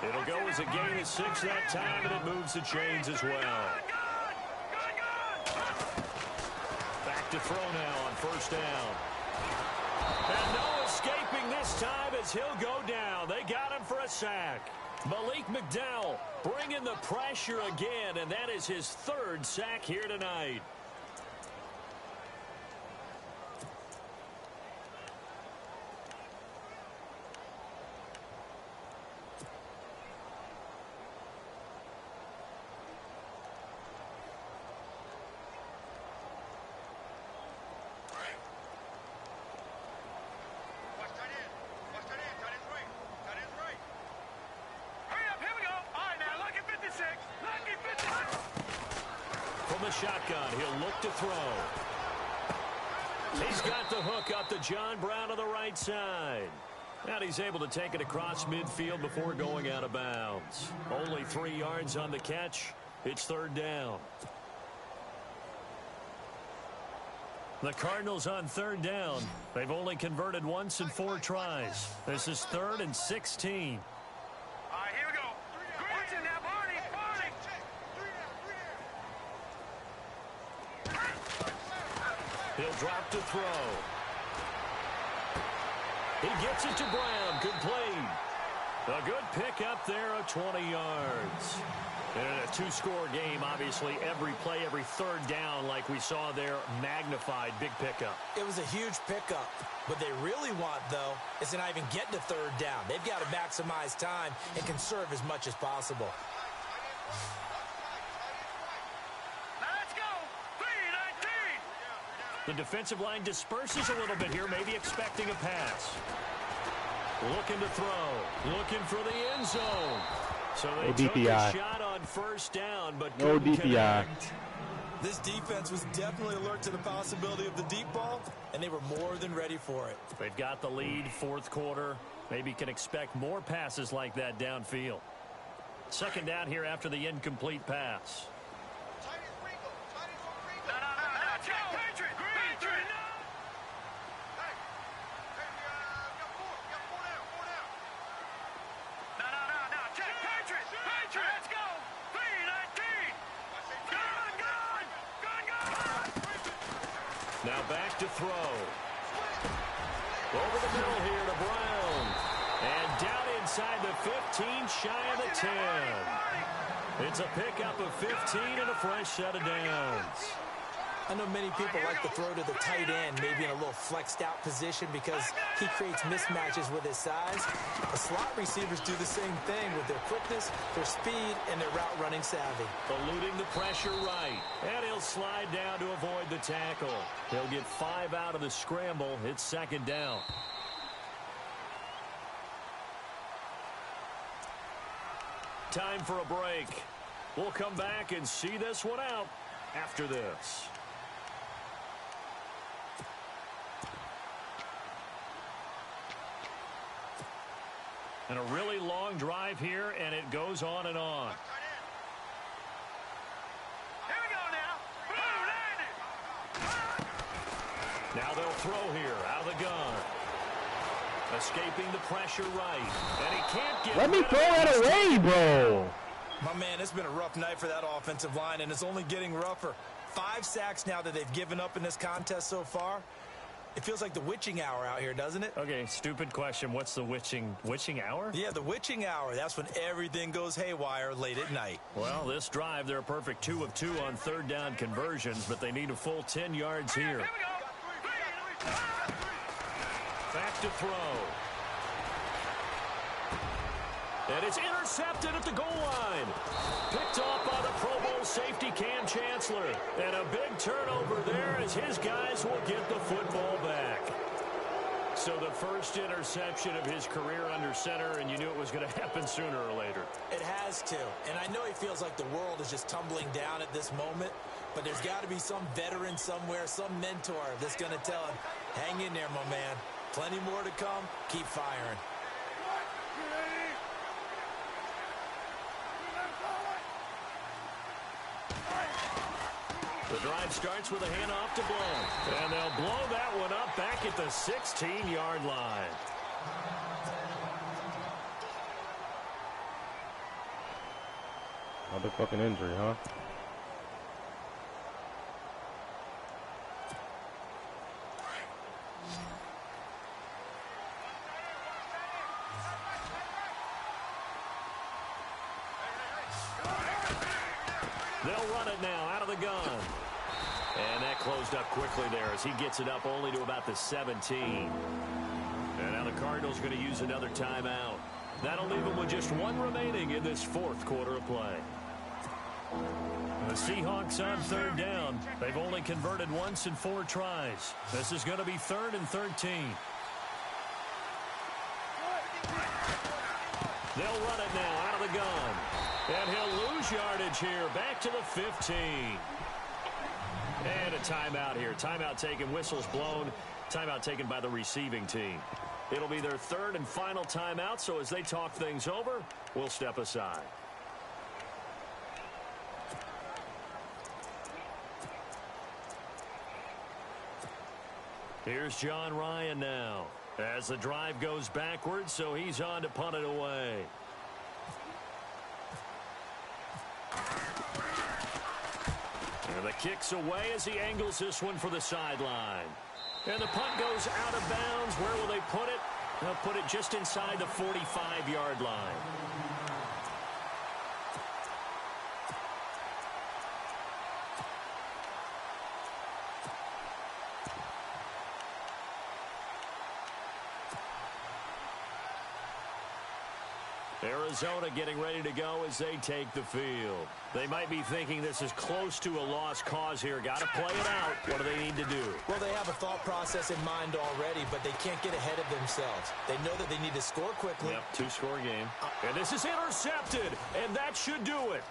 B: It'll go as a gain of 6 that time, and it moves the chains as well. Back to throw now on first down. And no escaping this time as he'll go down. They got him for a sack. Malik McDowell bringing the pressure again, and that is his 3rd sack here tonight. shotgun. He'll look to throw. He's got the hook up to John Brown on the right side. And he's able to take it across midfield before going out of bounds. Only 3 yards on the catch. It's third down. The Cardinals on third down. They've only converted once in 4 tries. This is 3rd and 16.
E: All right, here we go. Watch it now, Barney.
B: He'll drop to throw. He gets it to Brown. Complete. A good pick up there of 20 yards. In a 2-score game, obviously, every play, every third down, like we saw there, magnified, big pickup.
C: It was a huge pickup. What they really want, though, is to not even get to third down. They've got to maximize time and conserve as much as possible.
E: Let's go. 3-19.
B: The defensive line disperses a little bit here, maybe expecting a pass. Looking to throw. Looking for the end zone. So they took a shot on first down, but
D: no
B: couldn't
D: DPI.
B: connect.
C: This defense was definitely alert to the possibility of the deep ball, and they were more than ready for it.
B: They've got the lead, 4th quarter. Maybe can expect more passes like that downfield. Second down here after the incomplete pass.
E: Let's go. Patriot. Let's go. 3-19.
B: Now back to throw. Over the middle here to Brown. And down inside the 15, shy of the 10. It's a pickup of 15 and a fresh set of downs.
C: I know many people like to throw to the tight end, maybe in a little flexed out position because he creates mismatches with his size. The slot receivers do the same thing with their quickness, their speed, and their route running savvy.
B: Eluding the pressure right. And he'll slide down to avoid the tackle. He'll get 5 out of the scramble. It's second down. Time for a break. We'll come back and see this one out after this. And a really long drive here, and it goes on and on.
E: Here we go now.
B: Now they'll throw here out of the gun. Escaping the pressure right. And he can't get...
D: Let me throw that away, bro.
C: My man, it's been a rough night for that offensive line, and it's only getting rougher. 5 sacks now that they've given up in this contest so far. It feels like the witching hour out here, doesn't it?
B: Okay, stupid question. What's the witching hour?
C: Yeah, the witching hour. That's when everything goes haywire late at night.
B: Well, this drive, they're a perfect 2 of 2 on third down conversions, but they need a full 10 yards here.
E: Here we go.
B: Back to throw. And it's intercepted at the goal line. Picked off by the Pro Bowl safety Cam Chancellor. And a big turnover there as his guys will get the football back. So the first interception of his career under center, and you knew it was going to happen sooner or later.
C: It has to. And I know he feels like the world is just tumbling down at this moment, but there's got to be some veteran somewhere, some mentor that's going to tell him, hang in there, my man. Plenty more to come. Keep firing.
B: The drive starts with a handoff to Blow. And they'll blow that one up back at the 16-yard line.
D: Another fucking injury, huh?
B: They'll run it now out of the gun. And that closed up quickly there as he gets it up only to about the 17. And now the Cardinals going to use another timeout. That'll leave them with just 1 remaining in this 4th quarter of play. The Seahawks on third down. They've only converted once in 4 tries. This is going to be 3rd and 13. They'll run it now out of the gun. And he'll lose yardage here back to the 15. And a timeout here. Timeout taken, whistles blown. Timeout taken by the receiving team. It'll be their third and final timeout, so as they talk things over, we'll step aside. Here's John Ryan now. As the drive goes backwards, so he's on to punt it away. And the kick's away as he angles this one for the sideline. And the punt goes out of bounds. Where will they put it? They'll put it just inside the 45-yard line. Arizona getting ready to go as they take the field. They might be thinking this is close to a lost cause here. Got to play it out. What do they need to do?
C: Well, they have a thought process in mind already, but they can't get ahead of themselves. They know that they need to score quickly.
B: Yep, two-score game. And this is intercepted, and that should do it.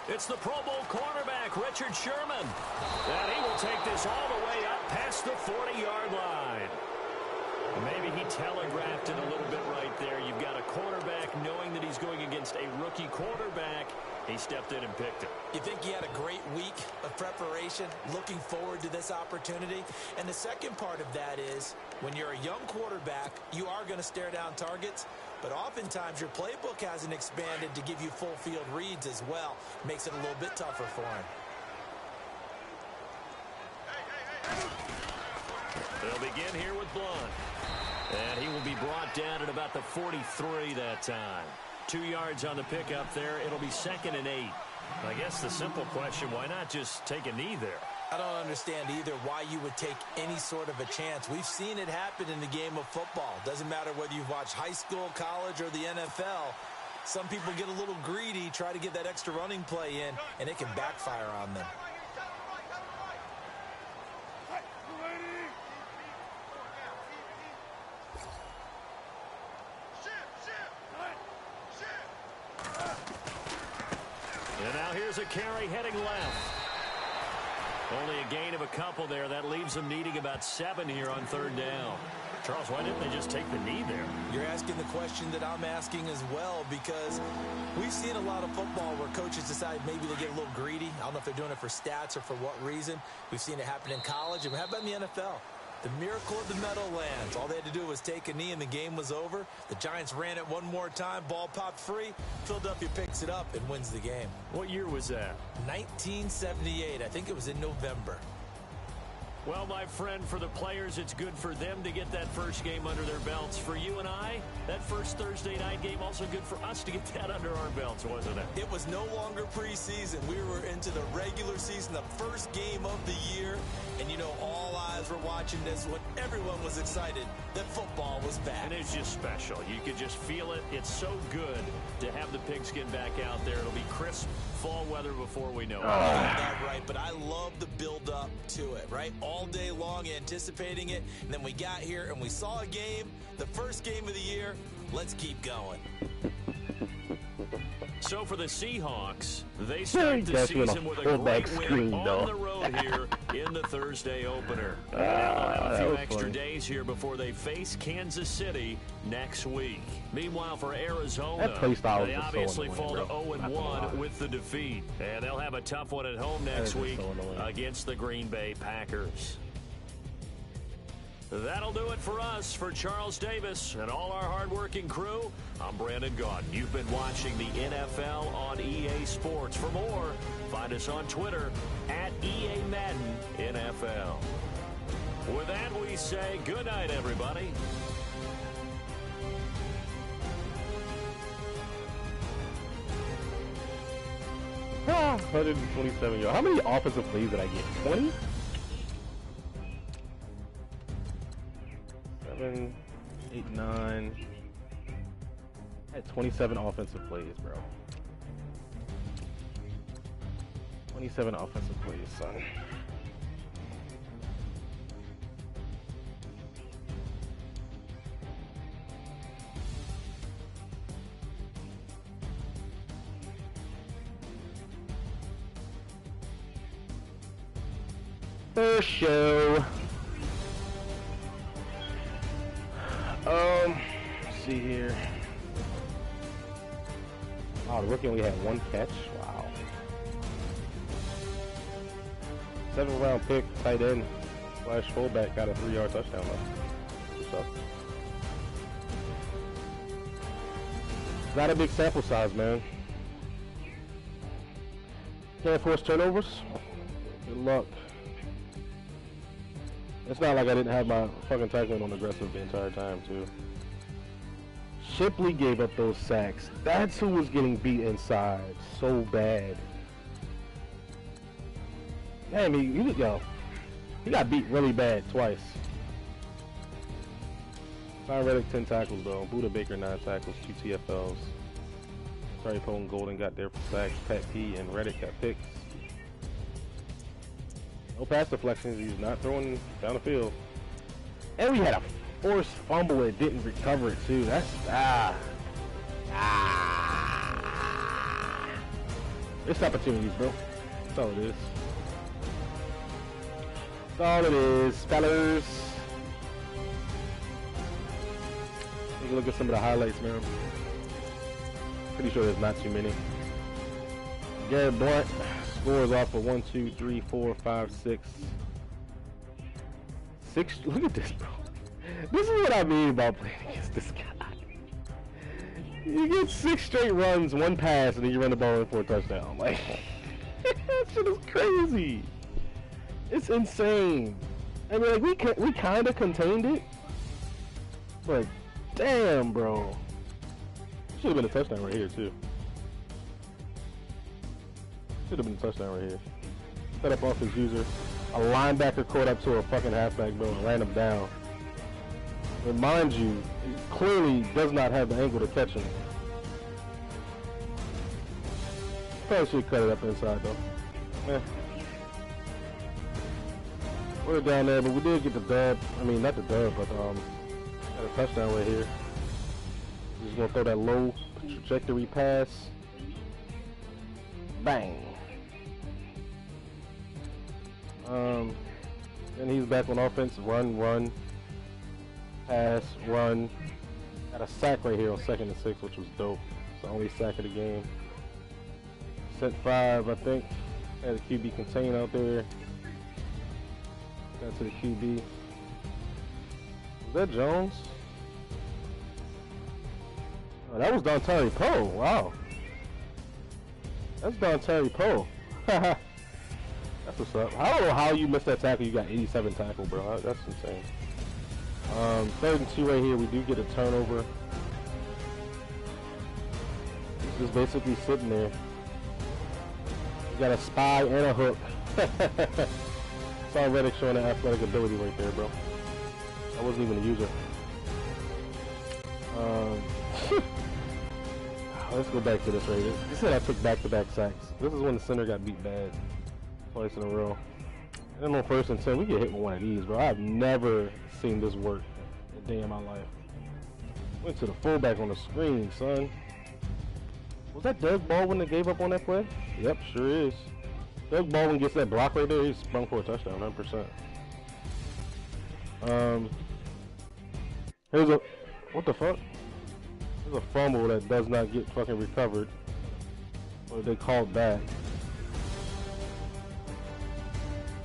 B: It's the Pro Bowl cornerback, Richard Sherman. And he will take this all the way up past the 40-yard line. Maybe he telegraphed it a little bit right there. You've got a quarterback knowing that he's going against a rookie quarterback. He stepped in and picked it.
C: You think he had a great week of preparation, looking forward to this opportunity? And the second part of that is, when you're a young quarterback, you are going to stare down targets, but oftentimes your playbook hasn't expanded to give you full field reads as well. Makes it a little bit tougher for him.
B: They'll begin here with Blunt. And he will be brought down at about the 43 that time. 2 yards on the pickup there. It'll be 2nd and 8. I guess the simple question, why not just take a knee there?
C: I don't understand either why you would take any sort of a chance. We've seen it happen in the game of football. Doesn't matter whether you've watched high school, college, or the NFL. Some people get a little greedy, try to get that extra running play in, and it can backfire on them.
B: And now here's a carry heading left. Only a gain of a couple there. That leaves them needing about 7 here on 3rd down. Charles, why didn't they just take the knee there?
C: You're asking the question that I'm asking as well, because we've seen a lot of football where coaches decide maybe they get a little greedy. I don't know if they're doing it for stats or for what reason. We've seen it happen in college. And how about in the NFL? The miracle of the Meadowlands. All they had to do was take a knee and the game was over. The Giants ran it one more time. Ball popped free. Philadelphia picks it up and wins the game.
B: What year was that?
C: 1978. I think it was in November.
B: Well, my friend, for the players, it's good for them to get that first game under their belts. For you and I, that first Thursday night game, also good for us to get that under our belts, wasn't it?
C: It was no longer preseason. We were into the regular season, the first game of the year. And, you know, all eyes were watching this when everyone was excited that football was back.
B: And it's just special. You could just feel it. It's so good to have the pigskin back out there. It'll be crisp fall weather before we know it.
C: That's right, but I love the build-up to it, right? All day long anticipating it, and then we got here and we saw a game, the first game of the year. Let's keep going.
B: So for the Seahawks, they start the season with a great win on the road here in the Thursday opener. Now they'll have a few extra days here before they face Kansas City next week. Meanwhile, for Arizona, they obviously fall to 0-1 with the defeat. And they'll have a tough one at home next week against the Green Bay Packers. That'll do it for us. For Charles Davis and all our hardworking crew, I'm Brandon Gaudin. You've been watching the NFL on EA Sports. For more, find us on Twitter at EA Madden NFL. With that, we say good night, everybody.
D: Ah, 127 yards. How many offensive plays did I get? 20? 7, 8, 9. I had 27 offensive plays, bro. 27 offensive plays, son. For sure. Let's see here. Oh, the rookie only had one catch. Wow. 7th round pick, tight end, / fullback, got a 3-yard touchdown though. What's up? Not a big sample size, man. Can't force turnovers. Good luck. It's not like I didn't have my fucking tackling on aggressive the entire time, too. Shipley gave up those sacks. That's who was getting beat inside so bad. Damn, he got beat really bad twice. Ty Reddick 10 tackles though. Buda Baker 9 tackles, 2 TFLs. Terry Poe and Golden got there for sacks. Pat P and Reddick got picks. No pass deflections. He's not throwing down the field. And we had a forced fumble that didn't recover it too. That's It's opportunities, bro. That's all it is. That's all it is, fellas. Take a look at some of the highlights, man. Pretty sure there's not too many. Garrett Blunt scores off of 1, 2, 3, 4, 5, 6. 6. Look at this, bro. This is what I mean about playing against this guy. You get 6 straight runs, 1 pass, and then you run the ball in for a touchdown. Like, that shit is crazy. It's insane. I mean, like, we kind of contained it, but damn, bro. Should have been a touchdown right here, too. Should have been a touchdown right here. Set up off his user. A linebacker caught up to a fucking halfback, bro, and ran him down. And mind you, he clearly does not have the angle to catch him. Probably should cut it up inside, though. Yeah. We're down there, but we did get the dub. I mean, not the dub, but got a touchdown right here. Just gonna throw that low trajectory pass. Bang. And he's back on offense. Run. Pass, run. Got a sack right here on 2nd and 6, which was dope. It's the only sack of the game. Set 5, I think. Had a QB contain out there. Got to the QB. Was that Jones? Oh, that was Dontari Poe. Wow. That's Dontari Poe. That's what's up. I don't know how you missed that tackle. You got 87 tackle, bro. That's insane. 3rd and 2 right here. We do get a turnover. He's just basically sitting there. You got a spy and a hook. Saw Reddick showing the athletic ability right there, bro. I wasn't even a user. Let's go back to this right here. You said I took back-to-back sacks. This is when the center got beat bad. Twice in a row. And on 1st and 10, we get hit with one of these, bro. I've never seen this work a day in my life. Went to the fullback on the screen, son. Was that Doug Baldwin that gave up on that play? Yep, sure is. Doug Baldwin gets that block right there, he's sprung for a touchdown, 100%. Here's a, what the fuck? There's a fumble that does not get fucking recovered. Or they called back.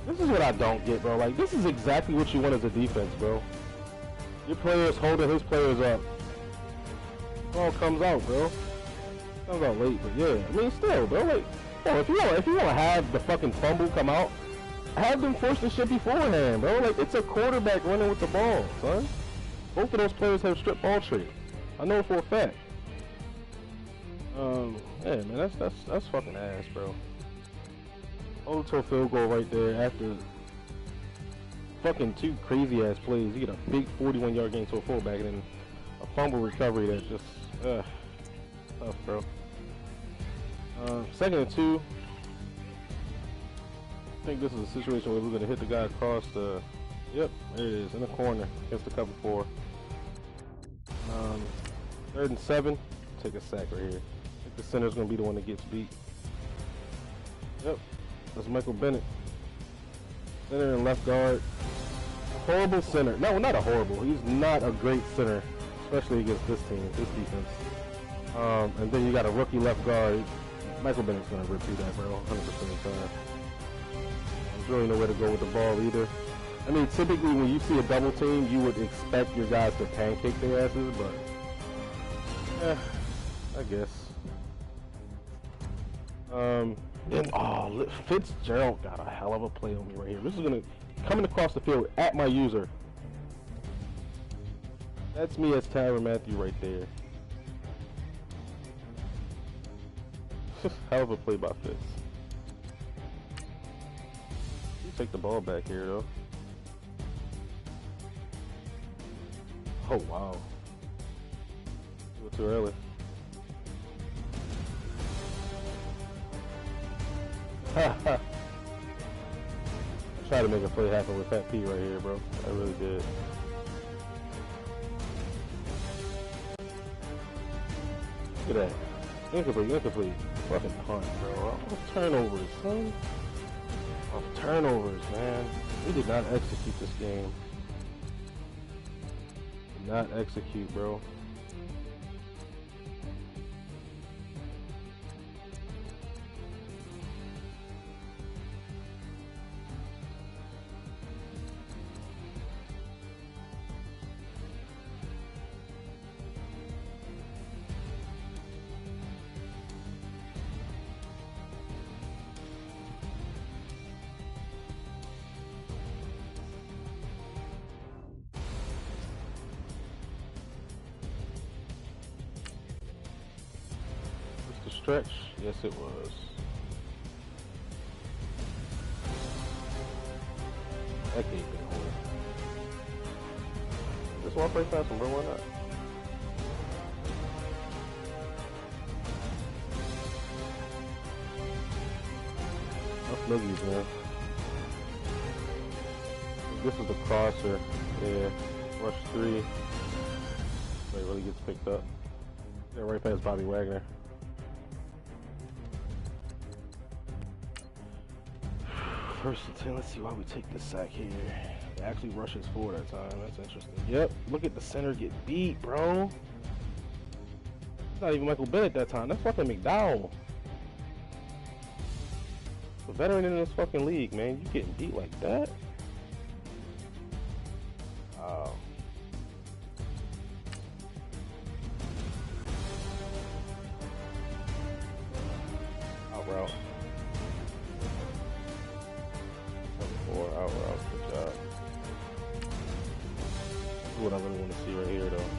D: This is what I don't get, bro. Like, this is exactly what you want as a defense, bro. Your players holding his players up. It all comes out, bro. Comes out late, but yeah. I mean, still, bro. Like, yo, if you want to have the fucking fumble come out, have them force the shit beforehand, bro. Like, it's a quarterback running with the ball, son. Both of those players have strip ball trait. I know for a fact. Yeah, man, that's fucking ass, bro. Hold to a field goal right there after fucking 2 crazy ass plays. You get a big 41-yard gain to a fullback and then a fumble recovery that just tough, bro. 2nd and 2. I think this is a situation where we're gonna hit the guy across the. Yep, there it is in the corner against the cover 4. 3rd and 7. Take a sack right here. I think the center's gonna be the one that gets beat. Yep. That's Michael Bennett. Center and left guard. Horrible center. No, not a horrible. He's not a great center, especially against this team, this defense. And then you got a rookie left guard. Michael Bennett's going to repeat that, bro, 100% of the time. There's really no way to go with the ball either. I mean, typically when you see a double team, you would expect your guys to pancake their asses, but I guess. Fitzgerald got a hell of a play on me right here. This is gonna coming across the field at my user. That's me as Tyrann Mathieu right there. Hell of a play by Fitz. You take the ball back here though. Oh wow. A little too early. I tried to make a play happen with Fat P right here, bro. I really did. Look at that. Incomplete. Fucking punt, bro. Off turnovers, son. Off turnovers, man. We did not execute this game. Did not execute, bro. Stretch? Yes, it was. That can't be hard. Just want to play fast one, bro. Why not? That's nuggies, man. This is the crosser. Yeah. Rush 3. It really gets picked up. Yeah, right past Bobby Wagner. First and 10, let's see why we take this sack here. It actually rushes forward that time. That's interesting. Yep, look at the center get beat, bro. It's not even Michael Bennett that time. That's fucking McDowell. A veteran in this fucking league, man. You getting beat like that? Wow. Out route. Out route, good job. This is what I really want to see right here, though.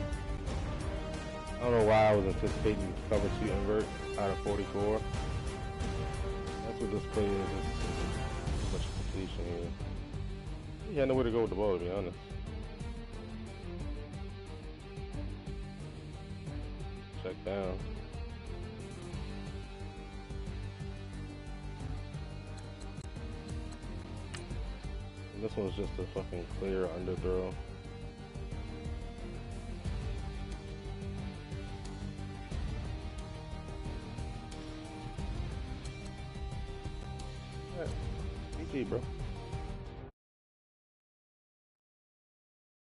D: I don't know why I was anticipating cover 2 invert out of 44. That's what this play is. It's too much completion here. He had nowhere to go with the ball, to be honest. Check down. This one's just a fucking clear underthrow. Alright, GG, bro.